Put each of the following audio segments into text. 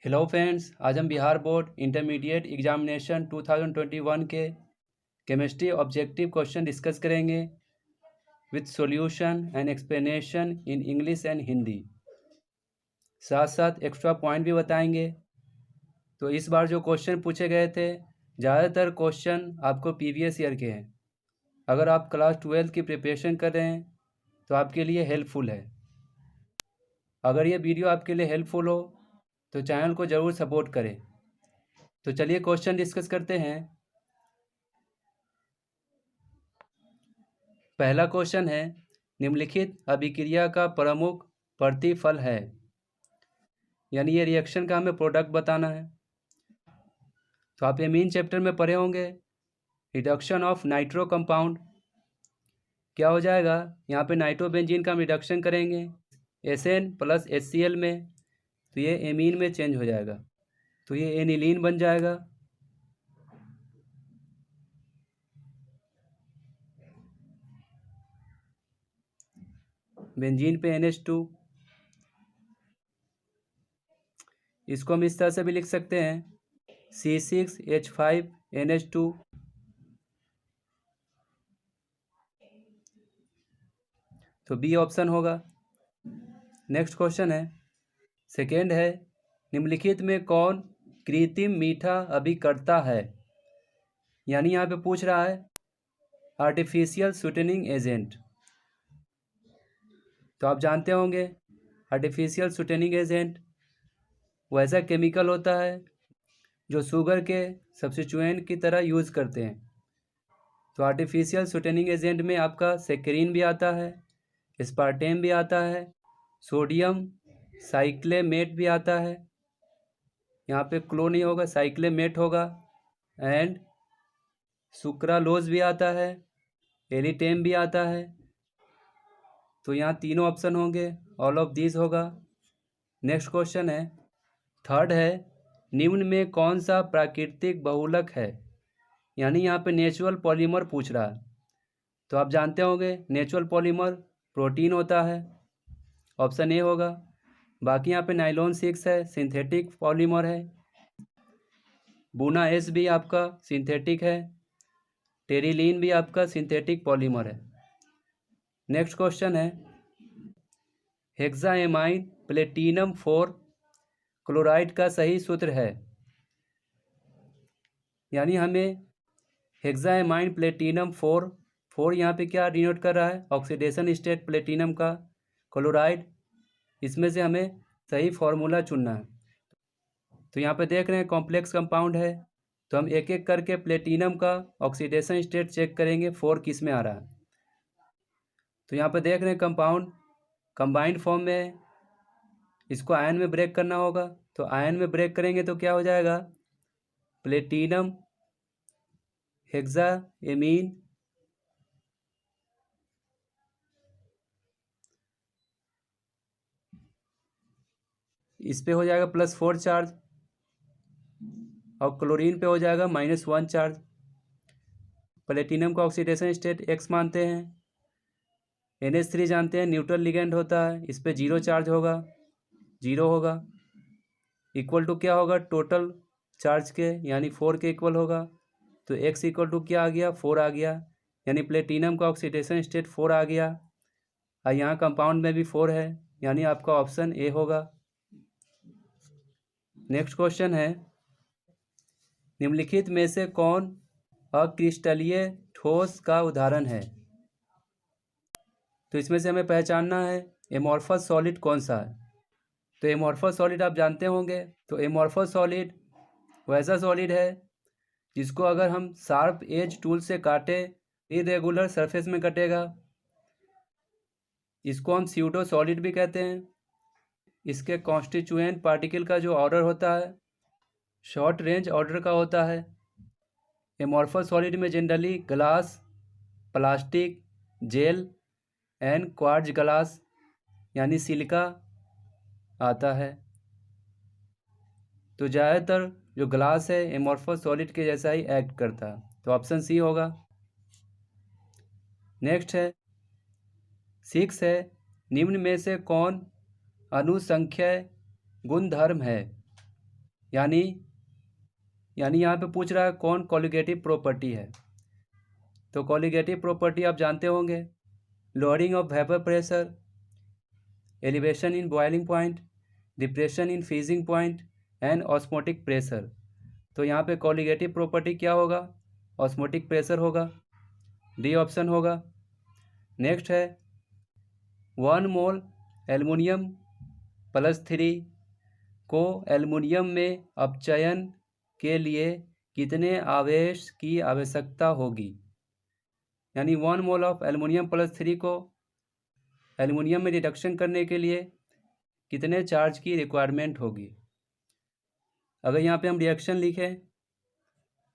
Hello friends, आज हम Bihar board intermediate examination 2021 के केमिस्ट्री ऑब्जेक्टिव क्वेश्चन डिस्कस करेंगे with solution and explanation in English and Hindi. साथ साथ एक्स्ट्रा पॉइंट भी बताएंगे। तो इस बार जो क्वेश्चन पूछे गए थे, ज़्यादातर क्वेश्चन आपको प्रीवियस ईयर के हैं। अगर आप क्लास 12 की प्रिपरेशन कर रहे हैं तो आपके लिए हेल्पफुल है। अगर ये वीडियो आपके लिए हेल्पफुल हो तो चैनल को ज़रूर सपोर्ट करें। तो चलिए क्वेश्चन डिस्कस करते हैं। पहला क्वेश्चन है, निम्नलिखित अभिक्रिया का प्रमुख प्रतिफल है। यानी ये रिएक्शन का हमें प्रोडक्ट बताना है। तो आप एमीन चैप्टर में पढ़े होंगे, रिडक्शन ऑफ नाइट्रो कंपाउंड। क्या हो जाएगा, यहाँ पे नाइट्रोबेंजीन का हम रिडक्शन करेंगे एसएन प्लस HCl में, तो ये एमीन में चेंज हो जाएगा, तो ये एनिलीन बन जाएगा। बेंजीन पे NH2, इसको हम इस तरह से भी लिख सकते हैं C6H5NH2। तो बी ऑप्शन होगा। नेक्स्ट क्वेश्चन है, सेकेंड है, निम्नलिखित में कौन कृत्रिम मीठा अभिकर्ता है। यानी यहाँ पे पूछ रहा है आर्टिफिशियल स्वीटनिंग एजेंट। तो आप जानते होंगे आर्टिफिशियल स्वीटनिंग एजेंट वैसा केमिकल होता है जो शुगर के सब्स्टिट्यूएंट की तरह यूज़ करते हैं। तो आर्टिफिशियल स्वीटनिंग एजेंट में आपका सेक्रीन भी आता है, एस्पार्टेम भी आता है, सोडियम साइक्लेमेट भी आता है, यहाँ पे क्लो नहीं होगा, साइक्लेमेट होगा, एंड सुक्रालोज भी आता है, एलिटेम भी आता है। तो यहाँ तीनों ऑप्शन होंगे, ऑल ऑफ दिस होगा। नेक्स्ट क्वेश्चन है, थर्ड है, निम्न में कौन सा प्राकृतिक बहुलक है। यानी यहाँ पे नेचुरल पॉलीमर पूछ रहा है। तो आप जानते होंगे नेचुरल पॉलीमर प्रोटीन होता है, ऑप्शन ए होगा। बाकी यहाँ पे नाइलॉन 6 है, सिंथेटिक पॉलीमर है। बुना S भी आपका सिंथेटिक है, टेरिलीन भी आपका सिंथेटिक पॉलीमर है। नेक्स्ट क्वेश्चन है, हेक्साएमाइन प्लेटिनम 4 क्लोराइड का सही सूत्र है। यानी हमें हेक्साएमाइन प्लेटिनम 4 यहाँ पे क्या डिनोट कर रहा है, ऑक्सीडेशन स्टेट प्लेटिनम का, क्लोराइड, इसमें से हमें सही फॉर्मूला चुनना है। तो यहाँ पे देख रहे हैं कॉम्प्लेक्स कंपाउंड है, तो हम एक एक करके प्लेटिनम का ऑक्सीडेशन स्टेट चेक करेंगे 4 किस में आ रहा है। तो यहाँ पे देख रहे हैं कंपाउंड कंबाइंड फॉर्म में है, इसको आयन में ब्रेक करना होगा। तो आयन में ब्रेक करेंगे तो क्या हो जाएगा, प्लेटिनम हेक्साएमीन इस पे हो जाएगा +4 चार्ज, और क्लोरीन पे हो जाएगा -1 चार्ज। प्लेटिनम का ऑक्सीडेशन स्टेट X मानते हैं, NH3 जानते हैं न्यूट्रल लिगेंड होता है, इस पे 0 चार्ज होगा, 0 होगा। इक्वल टू क्या होगा, टोटल चार्ज के, यानी 4 के इक्वल होगा। तो X इक्वल टू क्या आ गया, 4 आ गया, यानी प्लेटिनम का ऑक्सीडेशन स्टेट 4 आ गया। और यहाँ कंपाउंड में भी 4 है, यानी आपका ऑप्शन ए होगा। नेक्स्ट क्वेश्चन है, निम्नलिखित में से कौन अक्रिस्टलीय ठोस का उदाहरण है। तो इसमें से हमें पहचानना है एमॉर्फस सॉलिड कौन सा है। तो एमॉर्फस सॉलिड आप जानते होंगे, तो एमॉर्फस सॉलिड वैसा सॉलिड है जिसको अगर हम शार्प एज टूल से काटे इरेगुलर सरफेस में कटेगा। इसको हम स्यूडो सॉलिड भी कहते हैं। इसके कॉन्स्टिट्यूएंट पार्टिकल का जो ऑर्डर होता है शॉर्ट रेंज ऑर्डर का होता है। एमॉर्फस सॉलिड में generally glass, plastic, gel and quartz glass यानी सिलिका आता है। तो ज़्यादातर जो ग्लास है एमॉर्फस सॉलिड के जैसा ही एक्ट करता है, तो ऑप्शन सी होगा। नेक्स्ट है 6 है, निम्न में से कौन अनुसंख्यक गुणधर्म है। यानी यहाँ पे पूछ रहा है कौन कॉलिगेटिव प्रॉपर्टी है। तो कॉलिगेटिव प्रॉपर्टी आप जानते होंगे, lowering of vapour pressure, elevation in boiling point, depression in freezing point and osmotic pressure. तो यहाँ पे कॉलिगेटिव प्रॉपर्टी क्या होगा? ऑस्मोटिक प्रेशर होगा, डी ऑप्शन होगा। नेक्स्ट है 1 मोल एल्युमिनियम +3 को एल्युमिनियम में अपचयन के लिए कितने आवेश की आवश्यकता होगी? यानी 1 मोल ऑफ एल्युमिनियम +3 को एल्युमिनियम में रिडक्शन करने के लिए कितने चार्ज की रिक्वायरमेंट होगी? अगर यहाँ पे हम रिएक्शन लिखें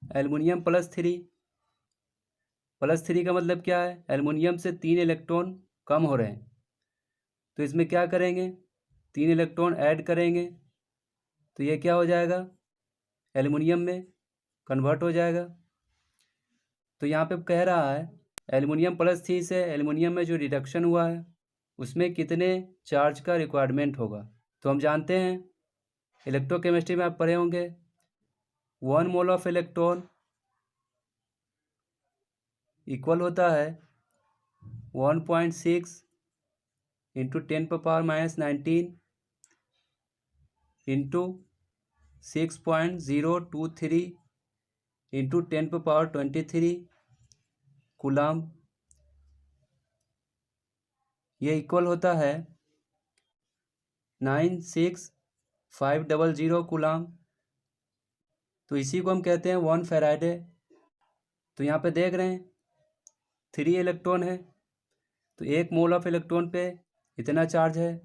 एल्युमिनियम +3 का मतलब क्या है? एल्युमिनियम से 3 इलेक्ट्रॉन कम हो रहे हैं, तो इसमें क्या करेंगे? 3 इलेक्ट्रॉन ऐड करेंगे, तो ये क्या हो जाएगा? एल्युमिनियम में कन्वर्ट हो जाएगा। तो यहाँ पे कह रहा है एल्युमिनियम +3 से एल्युमिनियम में जो रिडक्शन हुआ है उसमें कितने चार्ज का रिक्वायरमेंट होगा। तो हम जानते हैं इलेक्ट्रोकेमिस्ट्री में आप पढ़े होंगे 1 मोल ऑफ इलेक्ट्रॉन इक्वल होता है 1.6 इंटू 10⁻⁻19 इंटू 6.023 इंटू 10⁻23 कूलाम। ये इक्वल होता है 96500 कूलाम। तो इसी को हम कहते हैं 1 फैराडे। तो यहाँ पे देख रहे हैं 3 इलेक्ट्रॉन है, तो 1 मोल ऑफ इलेक्ट्रॉन पे इतना चार्ज है,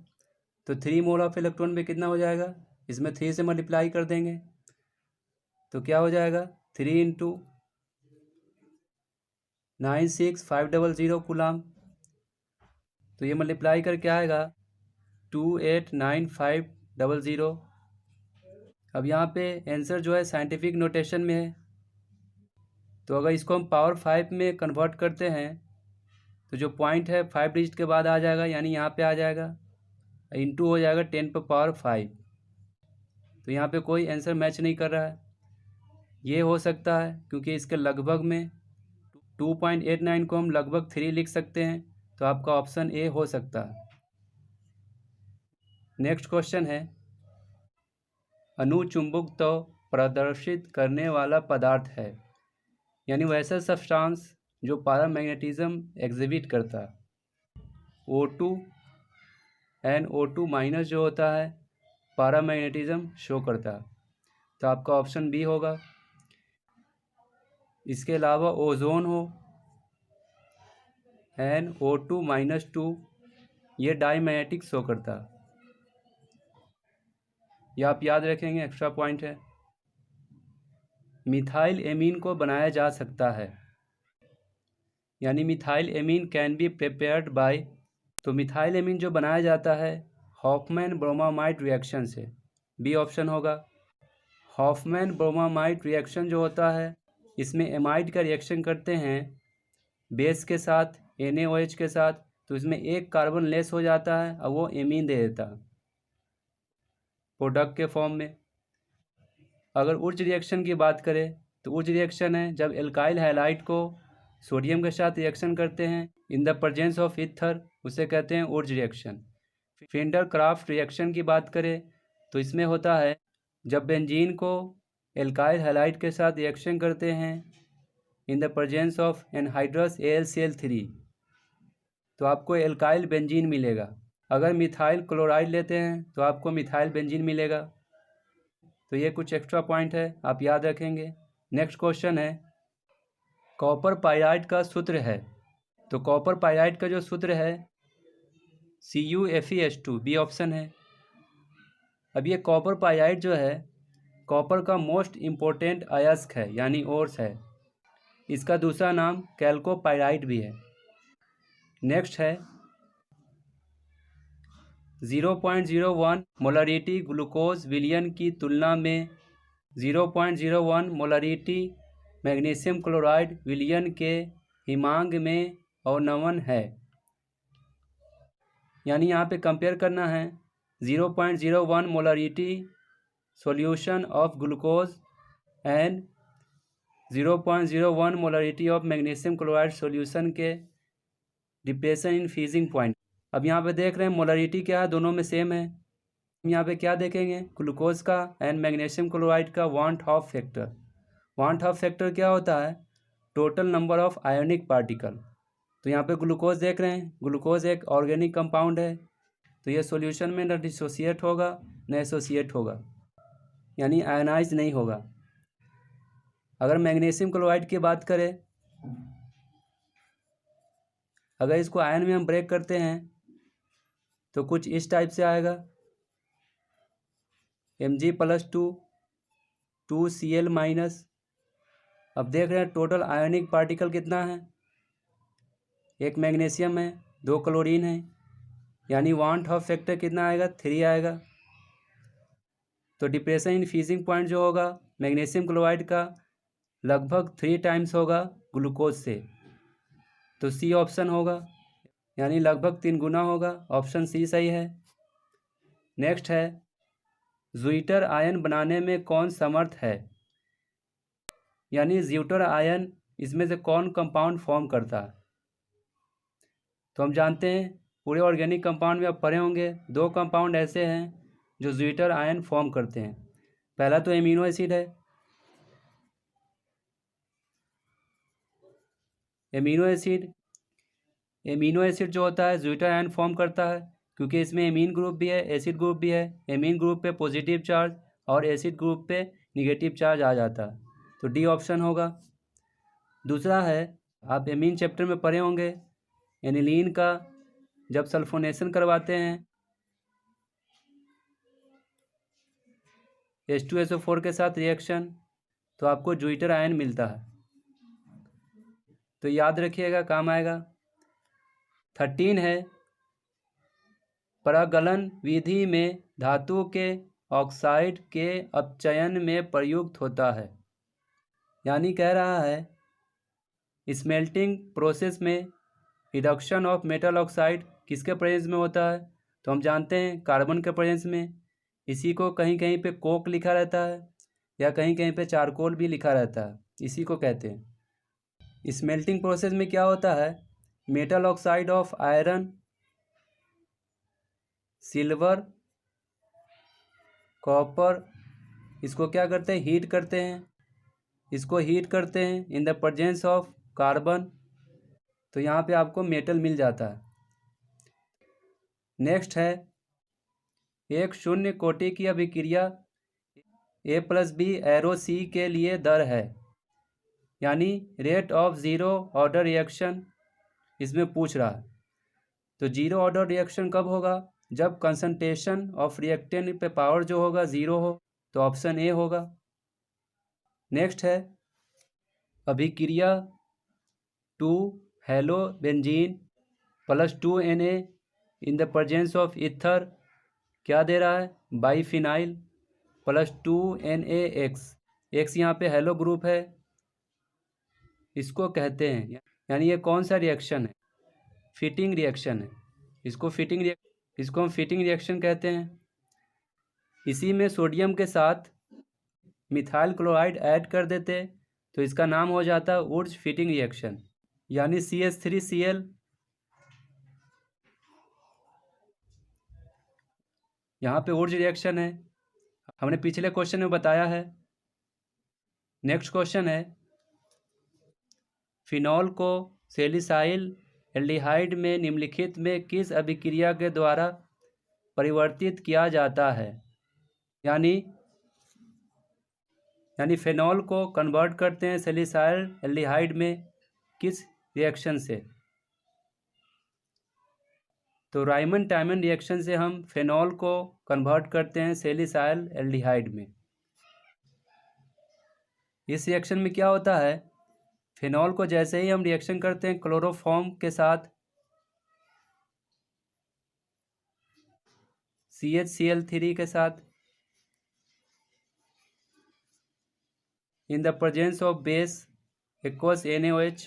तो 3 मोल ऑफ इलेक्ट्रॉन पे कितना हो जाएगा? इसमें 3 से मल्टीप्लाई कर देंगे, तो क्या हो जाएगा? 3 इंटू 96500 कूलाम। तो ये मल्टीप्लाई कर क्या आएगा? 289,500। अब यहाँ पे आंसर जो है साइंटिफिक नोटेशन में है, तो अगर इसको हम पावर 5 में कन्वर्ट करते हैं तो जो पॉइंट है 5 डिजिट के बाद आ जाएगा, यानी यहाँ पे आ जाएगा, इंटू हो जाएगा 10⁻5। तो यहाँ पे कोई आंसर मैच नहीं कर रहा है। ये हो सकता है क्योंकि इसके लगभग में 2.89 को हम लगभग 3 लिख सकते हैं, तो आपका ऑप्शन ए हो सकता है। नेक्स्ट क्वेश्चन है अनुचुंबकत्व प्रदर्शित करने वाला पदार्थ है, यानी वैसा सब्सटेंस जो पैरामैग्नेटिज्म एग्जिबिट करता है। O2 NO2- जो होता है पैरामैग्नेटिज्म शो करता है, तो आपका ऑप्शन बी होगा। इसके अलावा ओजोन हो NO2-2, ये डाईमैग्नेटिक शो करता है, ये आप याद रखेंगे, एक्स्ट्रा पॉइंट है। मिथाइल एमीन को बनाया जा सकता है, यानी methyl amine can be prepared by. तो मिथाइल एमीन जो बनाया जाता है हॉफमैन ब्रोमामाइड रिएक्शन से, बी ऑप्शन होगा। हॉफमैन ब्रोमामाइड रिएक्शन जो होता है इसमें एमाइड का रिएक्शन करते हैं बेस के साथ NaOH के साथ, तो इसमें एक कार्बन लेस हो जाता है और वो एमीन दे देता है प्रोडक्ट के फॉर्म में। अगर उच्च रिएक्शन की बात करें तो उच्च रिएक्शन है जब एल्काइल हैलाइड को सोडियम के साथ रिएक्शन करते हैं in the presence of ether, उसे कहते हैं उच्च रिएक्शन। फिंडर क्राफ्ट रिएक्शन की बात करें तो इसमें होता है जब बेंजीन को एल्काइल हैलाइड के साथ रिएक्शन करते हैं in the presence of anhydrous AlCl3, तो आपको एल्काइल बेंजीन मिलेगा। अगर मिथाइल क्लोराइड लेते हैं तो आपको मिथाइल बेंजीन मिलेगा। तो ये कुछ एक्स्ट्रा पॉइंट है, आप याद रखेंगे। नेक्स्ट क्वेश्चन है कॉपर पाइराइड का सूत्र है। तो कॉपर पाइराइड का जो सूत्र है CuFeS2, बी ऑप्शन है। अब ये कॉपर पाइराइड जो है कॉपर का मोस्ट इम्पोर्टेंट अयस्क है, यानी ओर्स है। इसका दूसरा नाम कैल्कोपाइराइड भी है। नेक्स्ट है 0.01 मोलरिटी ग्लूकोज विलयन की तुलना में 0.01 मोलरिटी मैग्नीशियम क्लोराइड विलयन के हिमांक में अवनमन है, यानी यहाँ पे कंपेयर करना है 0.01 molarity solution of glucose and 0.01 molarity of magnesium chloride solution के डिप्रेशन इन फ्रीजिंग पॉइंट। अब यहाँ पे देख रहे हैं मोलरिटी क्या है, दोनों में सेम है। यहाँ पे क्या देखेंगे, ग्लूकोज का एंड मैग्नीशियम क्लोराइड का वान हाफ फैक्टर। वान हाफ फैक्टर क्या होता है, total number of ionic particle. तो यहाँ पे ग्लूकोज देख रहे हैं, ग्लूकोज एक ऑर्गेनिक कंपाउंड है, तो ये सॉल्यूशन में न डिसोसिएट होगा न एसोसिएट होगा, यानी आयनाइज नहीं होगा। अगर मैग्नीशियम क्लोराइड की बात करें, अगर इसको आयन में हम ब्रेक करते हैं तो कुछ इस टाइप से आएगा, Mg+2 2Cl-। अब देख रहे हैं टोटल आयोनिक पार्टिकल कितना है, एक मैग्नीशियम है, 2 क्लोरीन है, यानी वान हाफ फैक्टर कितना आएगा, 3 आएगा। तो डिप्रेशन इन फ्रीजिंग पॉइंट जो होगा मैग्नीशियम क्लोराइड का लगभग 3 टाइम्स होगा ग्लूकोज से, तो सी ऑप्शन होगा, यानी लगभग 3 गुना होगा। ऑप्शन सी सही है। नेक्स्ट है, ज्यूटर आयन बनाने में कौन समर्थ है, यानी ज्यूटर आयन इसमें से कौन कंपाउंड फॉर्म करता है। तो हम जानते हैं पूरे ऑर्गेनिक कंपाउंड में आप पढ़े होंगे, 2 कंपाउंड ऐसे हैं जो ज्यूटर आयन फॉर्म करते हैं। पहला तो एमिनो एसिड है, एमिनो एसिड जो होता है ज्यूटर आयन फॉर्म करता है, क्योंकि इसमें एमीन ग्रुप भी है, एसिड ग्रुप भी है। एमीन ग्रुप पे पॉजिटिव चार्ज और एसिड ग्रुप पे निगेटिव चार्ज आ जाता है, तो डी ऑप्शन होगा। दूसरा है, आप एमीन चैप्टर में पढ़े होंगे, एनिलीन का जब सल्फोनेशन करवाते हैं H2SO4 के साथ रिएक्शन, तो आपको ज्यूटर आयन मिलता है, तो याद रखिएगा, काम आएगा। 13 है, परागलन विधि में धातु के ऑक्साइड के अपचयन में प्रयुक्त होता है, यानी कह रहा है स्मेल्टिंग प्रोसेस में रिडक्शन ऑफ मेटल ऑक्साइड किसके प्रेजेंस में होता है, तो हम जानते हैं कार्बन के प्रेजेंस में। इसी को कहीं कहीं पे कोक लिखा रहता है या कहीं कहीं पे चारकोल भी लिखा रहता है, इसी को कहते हैं। स्मेल्टिंग प्रोसेस में क्या होता है, metal oxide of iron, silver, copper, इसको क्या करते हैं, हीट करते हैं। इसको हीट करते हैं in the presence of carbon, तो यहाँ पे आपको मेटल मिल जाता है। नेक्स्ट है, एक शून्य कोटि की अभिक्रिया A+B एरो C के लिए दर है, यानी rate of zero order reaction इसमें पूछ रहा है। तो जीरो ऑर्डर रिएक्शन कब होगा, जब कंसंट्रेशन ऑफ रिएक्टेंट पे पावर जो होगा 0 हो, तो ऑप्शन ए होगा। नेक्स्ट है, अभिक्रिया 2 हेलोबेंजीन +2 Na in the presence of ether क्या दे रहा है, बाईफिनाइल +2 NaX। एक्स यहाँ पे हेलो ग्रुप है, इसको कहते हैं, यानी ये कौन सा रिएक्शन है, फिटिंग रिएक्शन है। इसको हम फिटिंग रिएक्शन कहते हैं। इसी में सोडियम के साथ मिथाइल क्लोराइड ऐड कर देते तो इसका नाम हो जाता वुड्स फिटिंग रिएक्शन, यानी CH3Cl। यहाँ पे वुड्स रिएक्शन है, हमने पिछले क्वेश्चन में बताया है। नेक्स्ट क्वेश्चन है, फिनॉल को सैलिसाइल एल्डिहाइड में निम्नलिखित में किस अभिक्रिया के द्वारा परिवर्तित किया जाता है, यानी फिनॉल को कन्वर्ट करते हैं सैलिसाइल एल्डिहाइड में किस रिएक्शन से, तो राइमन टाइमन रिएक्शन से हम फिनॉल को कन्वर्ट करते हैं सैलिसाइल एल्डिहाइड में। इस रिएक्शन में क्या होता है, फिनॉल को जैसे ही हम रिएक्शन करते हैं क्लोरोफॉर्म के साथ CHCl3 के साथ in the presence of base aqueous NaOH,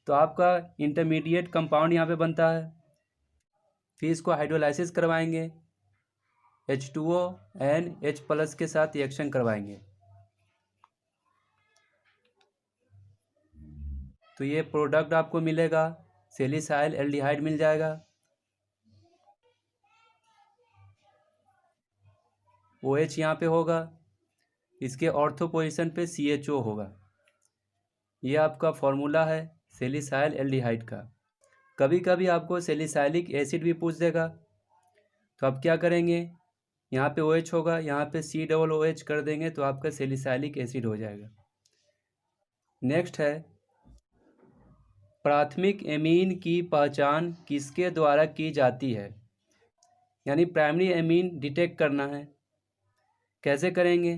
तो आपका इंटरमीडिएट कंपाउंड यहाँ पे बनता है। फिर इसको हाइड्रोलाइसिस करवाएंगे H2O NH+ के साथ रिएक्शन करवाएंगे तो ये प्रोडक्ट आपको मिलेगा, सैलिसाइल एल्डिहाइड मिल जाएगा। OH यहाँ पे होगा, इसके ऑर्थो पोजीशन पे CHO होगा। ये आपका फॉर्मूला है सैलिसाइल एल्डिहाइड का। कभी कभी आपको सैलिसाइलिक एसिड भी पूछ देगा, तो आप क्या करेंगे, यहाँ पे OH होगा, यहाँ पे COOH कर देंगे तो आपका सैलिसाइलिक एसिड हो जाएगा। नेक्स्ट है, प्राथमिक एमीन की पहचान किसके द्वारा की जाती है? यानी प्राइमरी एमीन डिटेक्ट करना है, कैसे करेंगे?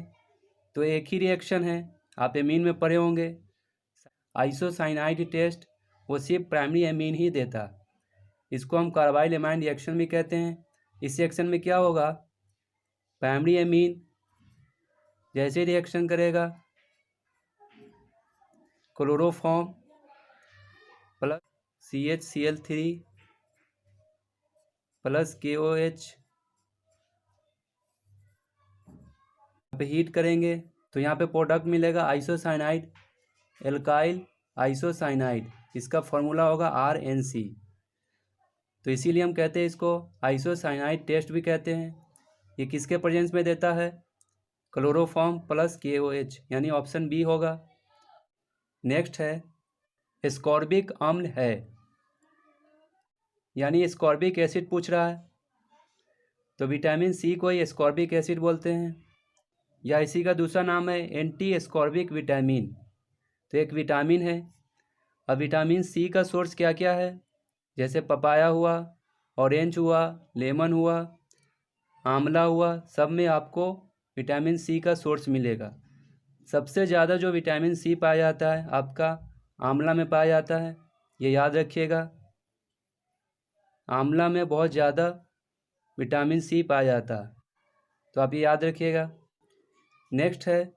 तो एक ही रिएक्शन है, आप एमीन में पढ़े होंगे, आइसोसाइनाइड टेस्ट, वो सिर्फ प्राइमरी एमीन ही देता। इसको हम कार्बाइल एमाइन रिएक्शन भी कहते हैं। इस रिएक्शन में क्या होगा, प्राइमरी एमीन जैसे रिएक्शन करेगा, chloroform plus CHCl3 plus KOH पे हीट करेंगे तो यहाँ पे प्रोडक्ट मिलेगा आइसोसाइनाइड, एल्काइल आइसोसाइनाइड। इसका फॉर्मूला होगा RNC। तो इसीलिए हम कहते हैं इसको आइसोसाइनाइड टेस्ट भी कहते हैं। ये किसके प्रेजेंस में देता है, क्लोरोफॉर्म प्लस KOH, यानी ऑप्शन बी होगा। नेक्स्ट है, एस्कॉर्बिक अम्ल है, यानी एस्कॉर्बिक एसिड पूछ रहा है, तो विटामिन C को ही एस्कॉर्बिक एसिड बोलते हैं, या इसी का दूसरा नाम है एंटी एस्कॉर्बिक विटामिन। तो एक विटामिन है। अब विटामिन C का सोर्स क्या क्या है, जैसे पपाया हुआ, ऑरेंज हुआ, लेमन हुआ, आंवला हुआ, सब में आपको विटामिन C का सोर्स मिलेगा। सबसे ज़्यादा जो विटामिन C पाया जाता है आपका आंवला में पाया जाता है, ये याद रखिएगा। आंवला में बहुत ज़्यादा विटामिन C पाया जाता है, तो आप ये याद रखिएगा। नेक्स्ट है,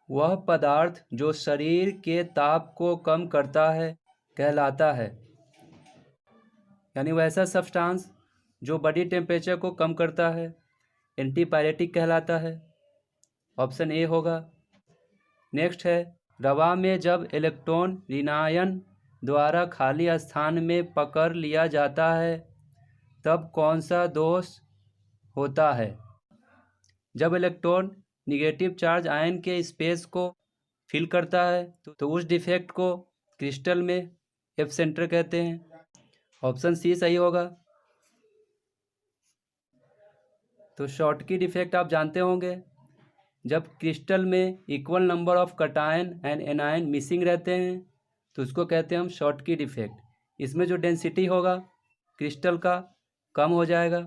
वह पदार्थ जो शरीर के ताप को कम करता है कहलाता है, यानी वैसा सब्सटेंस जो बॉडी टेम्परेचर को कम करता है, एंटीपायरेटिक कहलाता है, ऑप्शन ए होगा। नेक्स्ट है, रवा में जब इलेक्ट्रॉन ऋणायन द्वारा खाली स्थान में पकड़ लिया जाता है तब कौन सा दोष होता है? जब इलेक्ट्रॉन निगेटिव चार्ज आयन के स्पेस को फिल करता है तो उस डिफेक्ट को क्रिस्टल में एफ सेंटर कहते हैं, ऑप्शन सी सही होगा। तो शॉर्टकी डिफेक्ट आप जानते होंगे, जब क्रिस्टल में equal number of cation and anion missing रहते हैं तो उसको कहते हैं हम शॉर्टकी डिफेक्ट। इसमें जो डेंसिटी होगा क्रिस्टल का कम हो जाएगा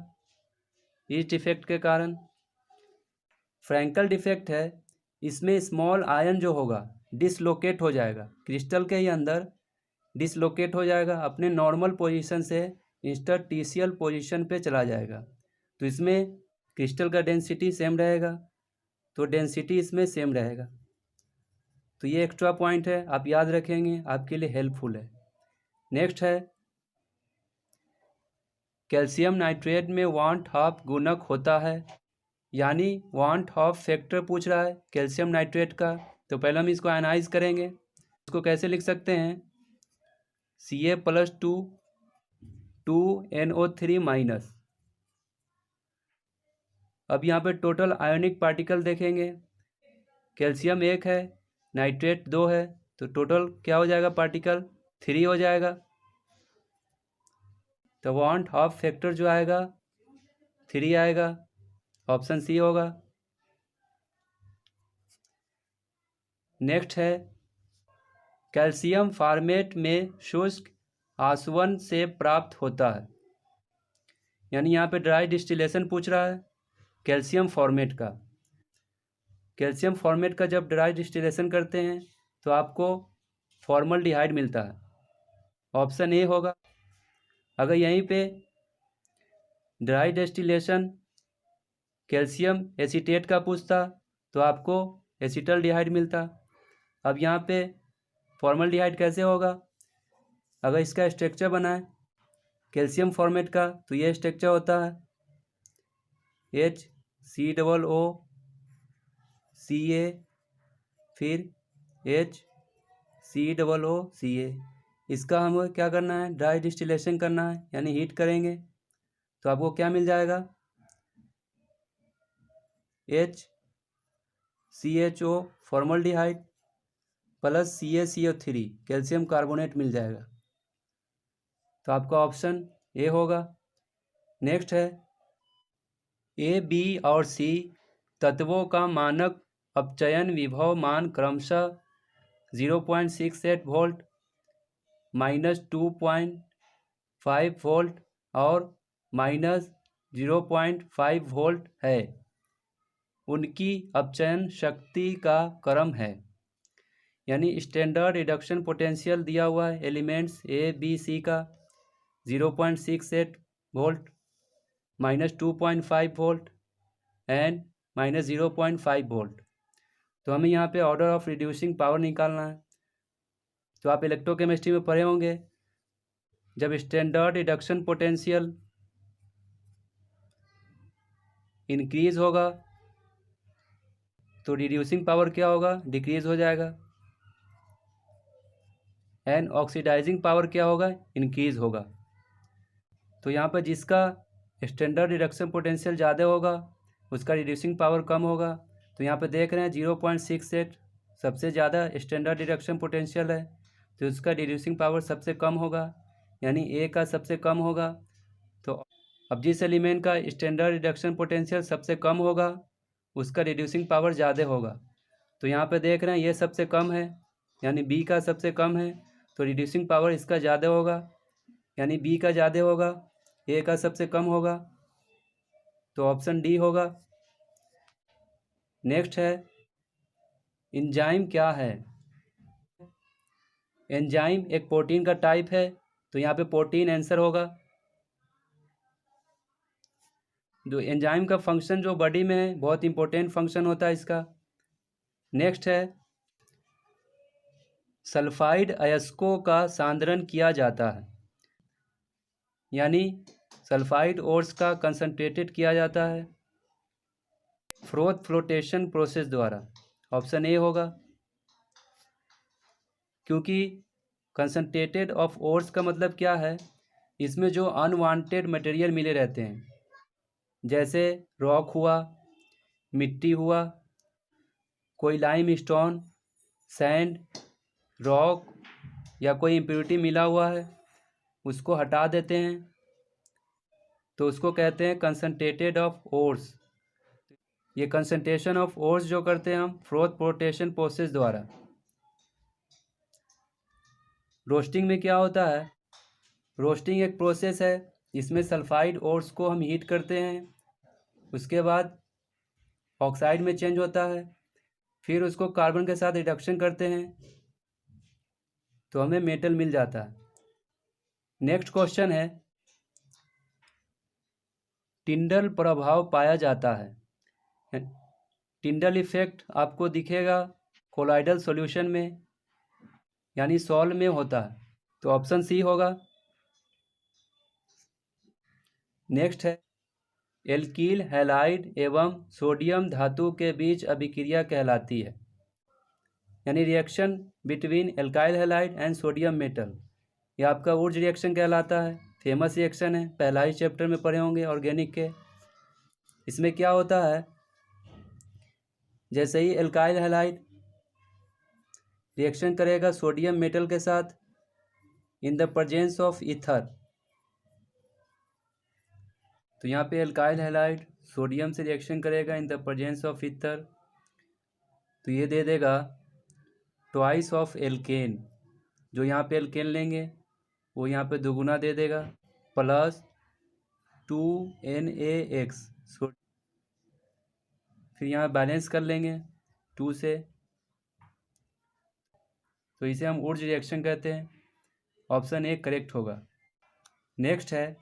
इस डिफेक्ट के कारण। फ्रैंकल डिफेक्ट है, इसमें स्मॉल आयन जो होगा डिसलोकेट हो जाएगा, क्रिस्टल के ही अंदर डिसलोकेट हो जाएगा, अपने नॉर्मल पोजीशन से इंटरस्टिशियल पोजीशन पे चला जाएगा। तो इसमें क्रिस्टल का डेंसिटी सेम रहेगा, तो डेंसिटी इसमें सेम रहेगा। तो ये एक्स्ट्रा पॉइंट है, आप याद रखेंगे, आपके लिए हेल्पफुल है। नेक्स्ट है, कैल्शियम नाइट्रेट में वांट हाफ गुणक होता है, यानी वांट हाफ फैक्टर पूछ रहा है कैल्शियम नाइट्रेट का। तो पहले हम इसको एनालाइज करेंगे। इसको कैसे लिख सकते हैं, Ca+2 2NO3-। अब यहाँ पे टोटल आयोनिक पार्टिकल देखेंगे, कैल्शियम 1 है, नाइट्रेट 2 है, तो टोटल क्या हो जाएगा, पार्टिकल 3 हो जाएगा। तो वांट हाफ फैक्टर जो आएगा 3 आएगा, ऑप्शन सी होगा। नेक्स्ट है, कैल्शियम फॉर्मेट में शुष्क आसवन से प्राप्त होता है, यानी यहाँ पे ड्राई डिस्टिलेशन पूछ रहा है कैल्शियम फॉर्मेट का। कैल्शियम फॉर्मेट का जब ड्राई डिस्टिलेशन करते हैं तो आपको फॉर्मल्डिहाइड मिलता है, ऑप्शन ए होगा। अगर यहीं पे ड्राई डिस्टिलेशन कैल्शियम एसीटेट का पूछता तो आपको एसिटल्डिहाइड मिलता। अब यहाँ पे फॉर्मल्डिहाइड कैसे होगा, अगर इसका स्ट्रक्चर बना है कैल्शियम फॉर्मेट का तो ये स्ट्रक्चर होता है HCOO फिर HCOO। इसका हमें क्या करना है, ड्राई डिस्टिलेशन करना है, यानी हीट करेंगे। तो आपको क्या मिल जाएगा, HCHO formaldehyde plus CaCO3 calcium carbonate मिल जाएगा। तो आपका ऑप्शन ए होगा। नेक्स्ट है A, B और C तत्वों का मानक अपचयन विभव मान क्रमशः 0.68 वोल्ट, -2.5 वोल्ट और -0.5 वोल्ट है। उनकी अपचयन शक्ति का क्रम है, यानी स्टैंडर्ड रिडक्शन पोटेंशियल दिया हुआ है एलिमेंट्स A, B, C का 0.68 वोल्ट, -2.5 वोल्ट एंड -0.5 वोल्ट। तो हमें यहाँ पे ऑर्डर ऑफ रिड्यूसिंग पावर निकालना है। तो आप इलेक्ट्रोकेमिस्ट्री में पढ़े होंगे, जब स्टैंडर्ड रिडक्शन पोटेंशियल इंक्रीज होगा तो रिड्यूसिंग पावर क्या होगा, डिक्रीज हो जाएगा, एंड ऑक्सीडाइजिंग पावर क्या होगा, इंक्रीज होगा। तो यहाँ पर जिसका स्टैंडर्ड रिडक्शन पोटेंशियल ज़्यादा होगा उसका रिड्यूसिंग पावर कम होगा। तो यहाँ पे देख रहे हैं 0.68 सबसे ज़्यादा स्टैंडर्ड रिडक्शन पोटेंशियल है, तो उसका रिड्यूसिंग पावर सबसे कम होगा, यानी ए का सबसे कम होगा। तो अब जिस एलिमेंट का स्टैंडर्ड रिडक्शन पोटेंशियल सबसे कम होगा उसका रिड्यूसिंग पावर ज़्यादा होगा। तो यहाँ पे देख रहे हैं ये सबसे कम है, यानी बी का सबसे कम है, तो रिड्यूसिंग पावर इसका ज़्यादा होगा, यानी बी का ज़्यादा होगा, ए का सबसे कम होगा। तो ऑप्शन डी होगा। नेक्स्ट है एंजाइम क्या है। एंजाइम एक प्रोटीन का टाइप है, तो यहाँ पे प्रोटीन आंसर होगा। जो एंजाइम का फंक्शन जो बॉडी में है बहुत इंपॉर्टेंट फंक्शन होता है इसका। नेक्स्ट है सल्फाइड अयस्कों का सांद्रण किया जाता है, यानी सल्फाइड ओर्स का कंसंट्रेटेड किया जाता है फ्रोथ फ्लोटेशन प्रोसेस द्वारा। ऑप्शन ए होगा, क्योंकि कंसंट्रेटेड ऑफ ओर्स का मतलब क्या है, इसमें जो अनवांटेड मटेरियल मिले रहते हैं, जैसे रॉक हुआ, मिट्टी हुआ, कोई लाइम स्टोन, सैंड, रॉक या कोई इम्प्योरिटी मिला हुआ है, उसको हटा देते हैं, तो उसको कहते हैं कंसंट्रेटेड ऑफ ओर्स। ये कंसंट्रेशन ऑफ ओर्स जो करते हैं हम फ्रोथ फ्लोटेशन प्रोसेस द्वारा। रोस्टिंग में क्या होता है, रोस्टिंग एक प्रोसेस है, इसमें सल्फाइड ओर्स को हम हीट करते हैं, उसके बाद ऑक्साइड में चेंज होता है, फिर उसको कार्बन के साथ रिडक्शन करते हैं तो हमें मेटल मिल जाता है। नेक्स्ट क्वेश्चन है टिंडल प्रभाव पाया जाता है। टिंडल इफेक्ट आपको दिखेगा कोलाइडल सॉल्यूशन में, यानी सॉल्व में होता है, तो ऑप्शन सी होगा। नेक्स्ट है एल्कील हैलाइड एवं सोडियम धातु के बीच अभिक्रिया कहलाती है, यानी reaction between alkyl halide and sodium metal. यह आपका वुड्स रिएक्शन कहलाता है, फेमस रिएक्शन है, पहला ही चैप्टर में पढ़े होंगे ऑर्गेनिक के। इसमें क्या होता है, जैसे ही एल्काइल हैलाइड रिएक्शन करेगा सोडियम मेटल के साथ in the presence of ether, तो यहाँ पे एल्काइल हैलाइड सोडियम से रिएक्शन करेगा in the presence of ether, तो ये दे देगा ट्वाइस ऑफ एल्केन। जो यहाँ पे एल्केन लेंगे वो यहाँ पे दुगुना दे देगा, प्लस 2NaX। फिर यहाँ बैलेंस कर लेंगे 2 से, तो इसे हम वुड्स रिएक्शन कहते हैं। ऑप्शन ए करेक्ट होगा। नेक्स्ट है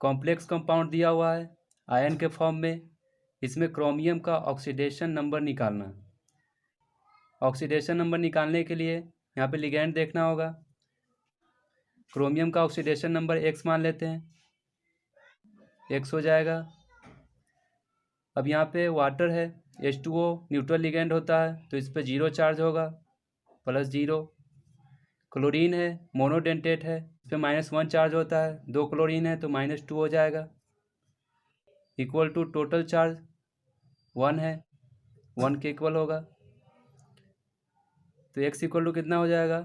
कॉम्प्लेक्स कंपाउंड दिया हुआ है आयन के फॉर्म में, इसमें क्रोमियम का ऑक्सीडेशन नंबर निकालना। ऑक्सीडेशन नंबर निकालने के लिए यहाँ पे लिगैंड देखना होगा। क्रोमियम का ऑक्सीडेशन नंबर X मान लेते हैं, X हो जाएगा। अब यहाँ पे वाटर है, H2O न्यूट्रल लिगेंड होता है तो इस पर 0 चार्ज होगा, +0। क्लोरीन है, मोनोडेंटेट है, इस पर -1 चार्ज होता है, 2 क्लोरीन है तो -2 हो जाएगा। इक्वल टू टोटल चार्ज 1 है, 1 के इक्वल होगा, तो x इक्वल टू कितना हो जाएगा,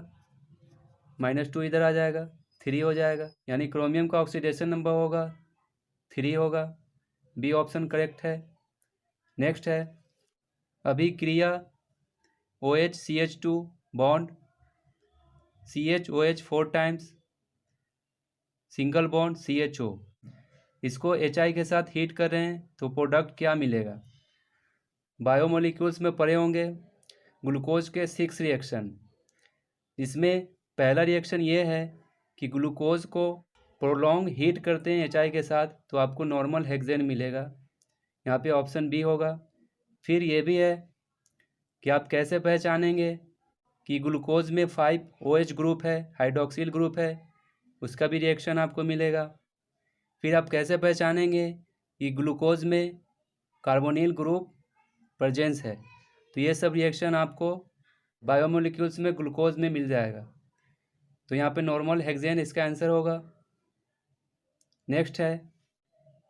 -2 इधर आ जाएगा, 3 हो जाएगा, यानी क्रोमियम का ऑक्सीडेशन नंबर होगा 3 होगा। बी ऑप्शन करेक्ट है। नेक्स्ट है अभिक्रिया OH-CH2 bond CHOH 4 times single bond CHO, इसको HI के साथ हीट कर रहे हैं तो प्रोडक्ट क्या मिलेगा। बायोमोलिक्यूल्स में पढ़े होंगे ग्लूकोज के 6 रिएक्शन। इसमें पहला रिएक्शन ये है कि ग्लूकोज को प्रोलॉन्ग हीट करते हैं HI के साथ तो आपको नॉर्मल हेक्सेन मिलेगा, यहाँ पे ऑप्शन बी होगा। फिर ये भी है कि आप कैसे पहचानेंगे कि ग्लूकोज में 5 OH ग्रुप है, हाइड्रोक्सिल ग्रुप है, उसका भी रिएक्शन आपको मिलेगा। फिर आप कैसे पहचानेंगे कि ग्लूकोज में कार्बोनिल ग्रुप प्रेजेंस है, तो ये सब रिएक्शन आपको बायोमोलिक्यूल्स में ग्लूकोज में मिल जाएगा, तो यहाँ पे नॉर्मल हेक्सेन इसका आंसर होगा। नेक्स्ट है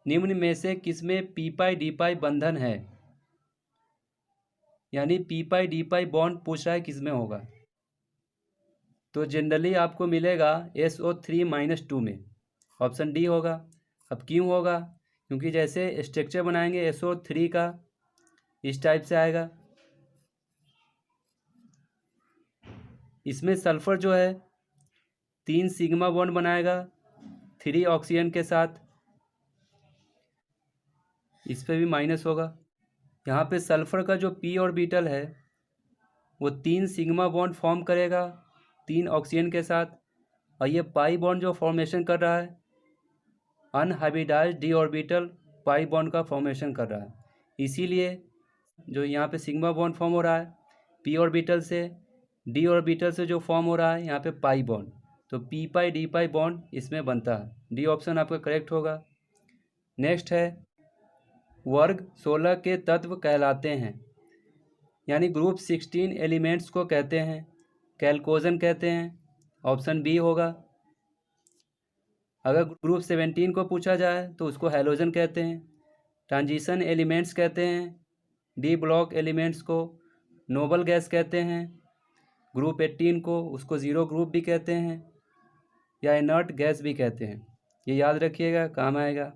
निम्न में से किसमें pπ-dπ बंधन है, यानी pπ-dπ बॉन्ड पूछ रहा है किसमें होगा, तो जनरली आपको मिलेगा SO3-2 में, ऑप्शन डी होगा। अब क्यों होगा, क्योंकि जैसे स्ट्रक्चर बनाएंगे SO3 का इस टाइप से आएगा, इसमें सल्फर जो है 3 सिग्मा बॉन्ड बनाएगा 3 ऑक्सीजन के साथ, इस पे भी माइनस होगा। यहाँ पे सल्फर का जो p ऑर्बिटल है वो 3 सिग्मा बॉन्ड फॉर्म करेगा 3 ऑक्सीजन के साथ, और ये पाई बॉन्ड जो फॉर्मेशन कर रहा है unhybridised D orbital pi bond का फॉर्मेशन कर रहा है, इसीलिए जो यहाँ पे सिग्मा बॉन्ड फॉर्म हो रहा है p ऑर्बिटल से, d ऑर्बिटल से जो फॉर्म हो रहा है यहाँ पे पाई बॉन्ड, तो pπ-dπ बॉन्ड इसमें बनता है, डी ऑप्शन आपका करेक्ट होगा। नेक्स्ट है वर्ग 16 के तत्व कहलाते हैं, यानी ग्रुप 16 एलिमेंट्स को कहते हैं, कैल्कोजन कहते हैं, ऑप्शन बी होगा। अगर ग्रुप 17 को पूछा जाए तो उसको हैलोजन कहते हैं, ट्रांजिशन एलिमेंट्स कहते हैं, डी ब्लॉक एलिमेंट्स को नोबल गैस कहते हैं, ग्रुप 18 को उसको ज़ीरो ग्रुप भी कहते हैं या इनर्ट गैस भी कहते हैं, ये याद रखिएगा, काम आएगा।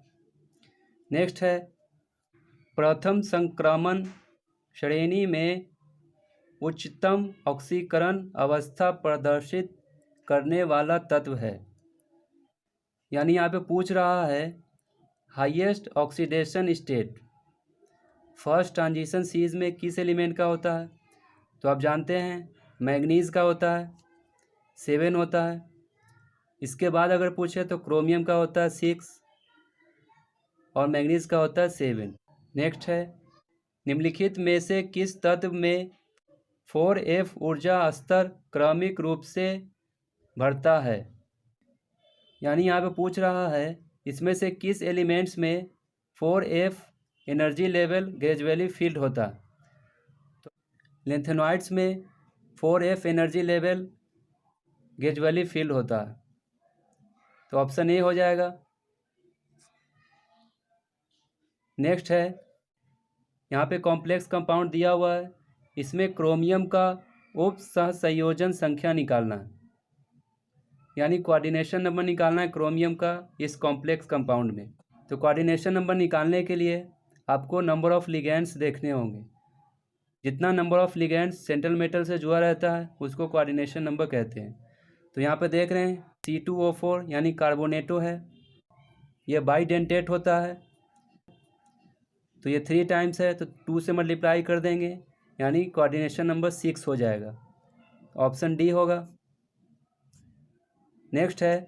नेक्स्ट है प्रथम संक्रमण श्रेणी में उच्चतम ऑक्सीकरण अवस्था प्रदर्शित करने वाला तत्व है, यानी यहाँ पे पूछ रहा है highest oxidation state first transition सीज में किस एलिमेंट का होता है, तो आप जानते हैं मैग्नीज का होता है 7 होता है। इसके बाद अगर पूछे तो क्रोमियम का होता है 6 और मैग्नीज का होता है 7। नेक्स्ट है निम्नलिखित में से किस तत्व में 4F ऊर्जा स्तर क्रमिक रूप से बढ़ता है, यानी यहाँ पे पूछ रहा है इसमें से किस एलिमेंट्स में 4F energy level gradually field होता है, तो लेंथेनॉइड्स में 4F energy level gradually field होता है, तो ऑप्शन ए हो जाएगा। नेक्स्ट है यहाँ पे कॉम्प्लेक्स कंपाउंड दिया हुआ है, इसमें क्रोमियम का उप सहसंयोजन संख्या निकालना है, यानी कोऑर्डिनेशन नंबर निकालना है क्रोमियम का इस कॉम्प्लेक्स कंपाउंड में। तो कोऑर्डिनेशन नंबर निकालने के लिए आपको नंबर ऑफ लिगेंड्स देखने होंगे, जितना number of ligands central metal से जुड़ा रहता है उसको कोऑर्डिनेशन नंबर कहते हैं। तो यहाँ पे देख रहे हैं C2O4 यानी कार्बोनेटो है, ये बाईडेंटेट होता है, तो ये 3 टाइम्स है तो 2 से मल्टीप्लाई कर देंगे, यानी कोऑर्डिनेशन नंबर 6 हो जाएगा, ऑप्शन डी होगा। नेक्स्ट है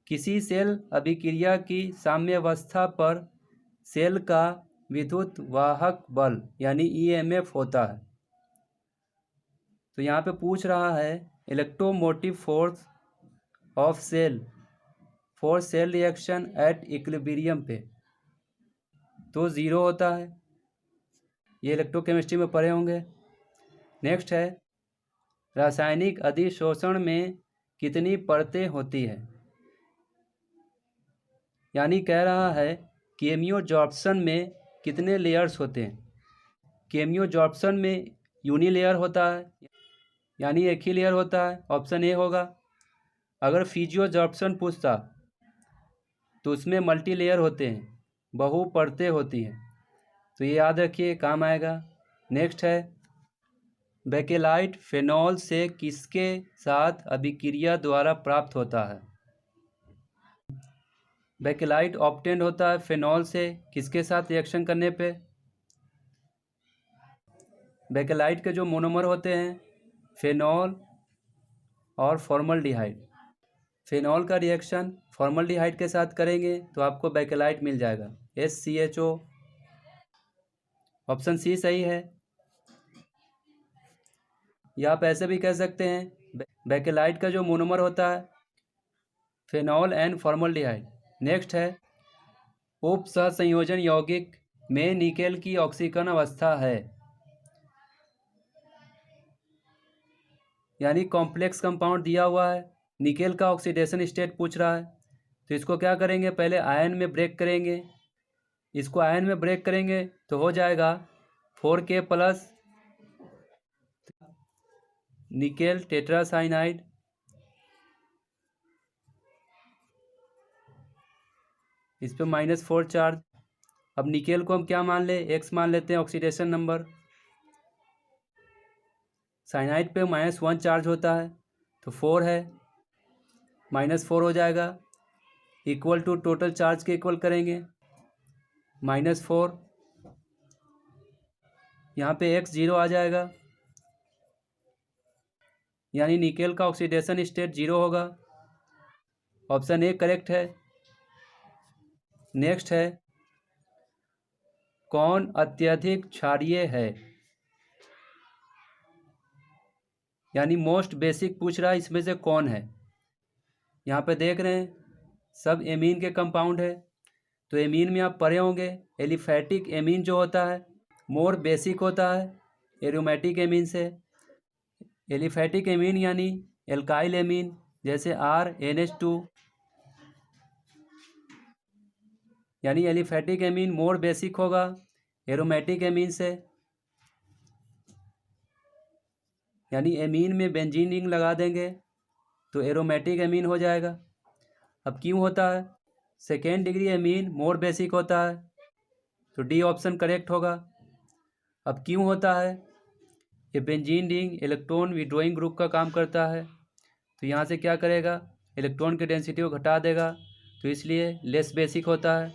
किसी सेल अभिक्रिया की साम्यावस्था पर सेल का विद्युत वाहक बल यानी EMF होता है, तो यहाँ पे पूछ रहा है electromotive force of cell for cell reaction at equilibrium पे, तो 0 होता है, ये इलेक्ट्रोकेमिस्ट्री में पढ़े होंगे। नेक्स्ट है रासायनिक अधिशोषण में कितनी परतें होती है, यानी कह रहा है केमियोजॉर्प्शन में कितने लेयर्स होते हैं। केमियोजॉर्प्शन में यूनिलेयर होता है, यानी एक ही लेयर होता है, ऑप्शन ए होगा। अगर फिजियोजॉर्प्शन पूछता तो उसमें मल्टी लेयर होते हैं, बहु परतें होती हैं, तो ये याद रखिए, काम आएगा। नेक्स्ट है बेकेलाइट फेनॉल से किसके साथ अभिक्रिया द्वारा प्राप्त होता है। बेकेलाइट ऑब्टेन्ड होता है फेनॉल से, किसके साथ रिएक्शन करने पे। बेकेलाइट के जो मोनोमर होते हैं फेनॉल और फॉर्मल्डिहाइड, फेनॉल का रिएक्शन फॉर्मल्डिहाइड के साथ करेंगे तो आपको बेकेलाइट मिल जाएगा, SCHO। ऑप्शन सी सही है। या आप ऐसे भी कह सकते हैं बेकेलाइट का जो मोनोमर होता है फेनॉल एंड फॉर्मल्डिहाइड। नेक्स्ट है उप सहसंयोजन यौगिक में निकेल की ऑक्सीकरण अवस्था है, यानी कॉम्प्लेक्स कंपाउंड दिया हुआ है, निकेल का ऑक्सीडेशन स्टेट पूछ रहा है, तो इसको क्या करेंगे, पहले आयन में ब्रेक करेंगे। इसको आयन में ब्रेक करेंगे तो हो जाएगा 4K प्लस निकेल टेट्रासाइनाइड, इस पे -4 चार्ज। अब निकेल को हम क्या मान ले, X मान लेते हैं ऑक्सीडेशन नंबर। साइनाइड पे -1 चार्ज होता है तो 4 है, -4 हो जाएगा, इक्वल टू टोटल चार्ज के इक्वल करेंगे, -4, यहाँ पे X 0 आ जाएगा, यानी निकेल का ऑक्सीडेशन स्टेट 0 होगा। ऑप्शन ए करेक्ट है। नेक्स्ट है कौन अत्यधिक क्षारीय है, यानी मोस्ट बेसिक पूछ रहा है, इसमें से कौन है। यहाँ पे देख रहे हैं सब एमीन के कंपाउंड है, तो एमीन में आप पढ़े होंगे एलिफैटिक एमीन जो होता है मोर बेसिक होता है एरोमेटिक एमीन से। एलिफैटिक एमीन यानी एल्काइल एमीन, जैसे RNH2, यानी एलिफैटिक एमीन मोर बेसिक होगा एरोमेटिक एमीन से, यानी एमीन में बेंजीन रिंग लगा देंगे तो एरोमेटिक एमीन हो जाएगा। अब क्यों होता है, सेकेंड डिग्री एमीन मोर बेसिक होता है, तो डी ऑप्शन करेक्ट होगा। अब क्यों होता है, ये benzene ring electron withdrawing group का काम करता है, तो यहाँ से क्या करेगा, इलेक्ट्रॉन की डेंसिटी को घटा देगा, तो इसलिए लेस बेसिक होता है।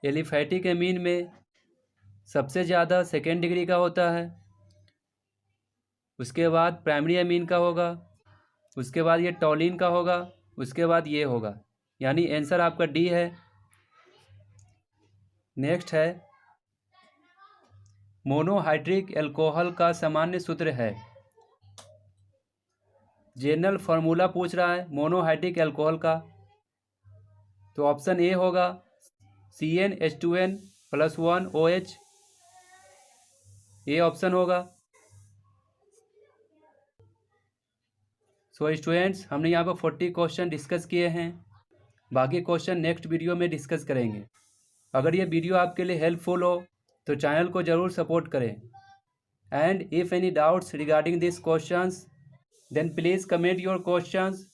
एलिफैटिक एमीन में सबसे ज़्यादा सेकेंड डिग्री का होता है, उसके बाद प्राइमरी एमीन का होगा, उसके बाद ये टॉलिन का होगा, उसके बाद ये होगा, यानी आंसर आपका डी है। नेक्स्ट है मोनोहाइड्रिक एल्कोहल का सामान्य सूत्र है, जनरल फार्मूला पूछ रहा है मोनोहाइड्रिक एल्कोहल का, तो ऑप्शन ए होगा CnH2n+1OH, ये ऑप्शन होगा। सो स्टूडेंट्स हमने यहाँ पर 40 क्वेश्चन डिस्कस किए हैं, बाकी क्वेश्चन नेक्स्ट वीडियो में डिस्कस करेंगे। अगर ये वीडियो आपके लिए हेल्पफुल हो तो चैनल को ज़रूर सपोर्ट करें, and if any doubts regarding this questions then please comment your questions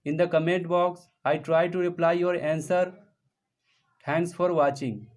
in the comment box. I try to reply your answer. Thanks for watching.